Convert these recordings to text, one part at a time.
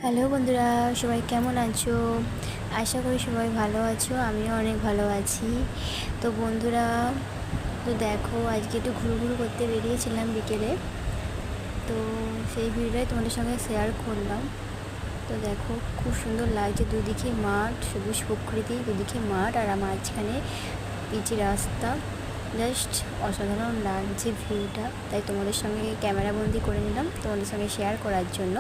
Hello বন্ধুরা, সবাই কেমন আছো? আশা করি সবাই ভালো আছো, আমিও অনেক ভালো আছি। তো বন্ধুরা, তো দেখো আজকে একটু ঘুরু করতে বেরিয়েছিলাম বিকেলে। তো সেই ভিডিওটাই তোমাদের সঙ্গে শেয়ার করলাম। তো দেখো খুব সুন্দর লাগছে, দুদিকে মাঠ, সবুজ প্রকৃতি, দুদিকে মাঠ আর মাঝখানে পিচি রাস্তা। জাস্ট অসাধারণ লাগছে ভিউটা, তাই তোমাদের সঙ্গে ক্যামেরাবন্দি করে নিলাম তোমাদের সঙ্গে শেয়ার করার জন্য।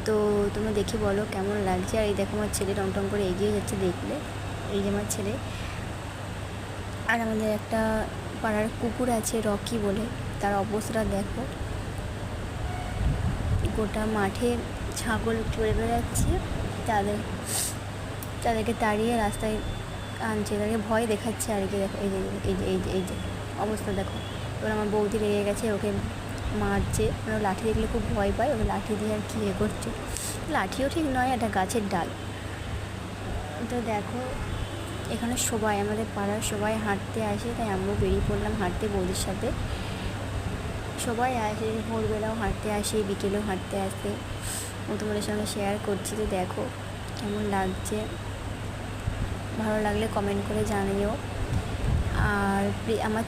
তো তোমরা দেখে বলো কেমন লাগছে। আর এই দেখো আমার ছেলে টং করে এগিয়ে যাচ্ছে, দেখলে এই যে আমার ছেলে। আর আমাদের একটা পাড়ার কুকুর আছে রকি বলে, তার অবস্থাটা দেখো। গোটা মাঠে ছাগল চড়ে বেড়াচ্ছে, তাদেরকে তাড়িয়ে রাস্তায় আনছে, তাদেরকে ভয় দেখাচ্ছে আর কি। দেখো এই যে এই যে এই যে এই যে অবস্থা দেখো। এবার আমার বৌদি রেগে গেছে, ওকে মারছে, মানে লাঠি দেখলে খুব ভয় পায়, ওকে লাঠি দিয়ে আর কি করছে। লাঠিও ঠিক নয়, একটা গাছের ডাল। তো দেখো এখানে সবাই, আমাদের পাড়ার সবাই হাঁটতে আসে, তাই আমিও বেরিয়ে পড়লাম হাঁটতে বৌদির সাথে। সবাই আসে, ভোরবেলাও হাঁটতে আসে, বিকেলেও হাঁটতে আসে। তোমাদের সঙ্গে শেয়ার করছি। তো দেখো কেমন লাগছে, ভালো লাগলে কমেন্ট করে জানিও। আর আমার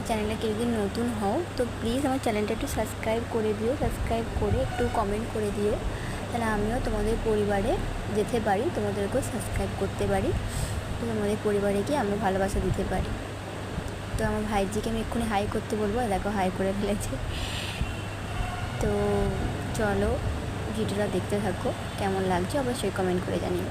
চ্যানেলটা কেউ যদি নতুন হও তো প্লিজ আমার চ্যানেলটা একটু সাবস্ক্রাইব করে দিও, সাবস্ক্রাইব করে একটু কমেন্ট করে দিও, তাহলে আমিও তোমাদের পরিবারে যেতে পারি, তোমাদেরকেও সাবস্ক্রাইব করতে পারি, তো তোমাদের পরিবারে গিয়ে আমি ভালোবাসা দিতে পারি। তো আমার ভাইজিকে আমি এক্ষুনি হাই করতে বলবো, দেখো হাই করে ফেলেছে। তো চলো ভিডিওটা দেখতে থাকো, কেমন লাগছে অবশ্যই কমেন্ট করে জানিও।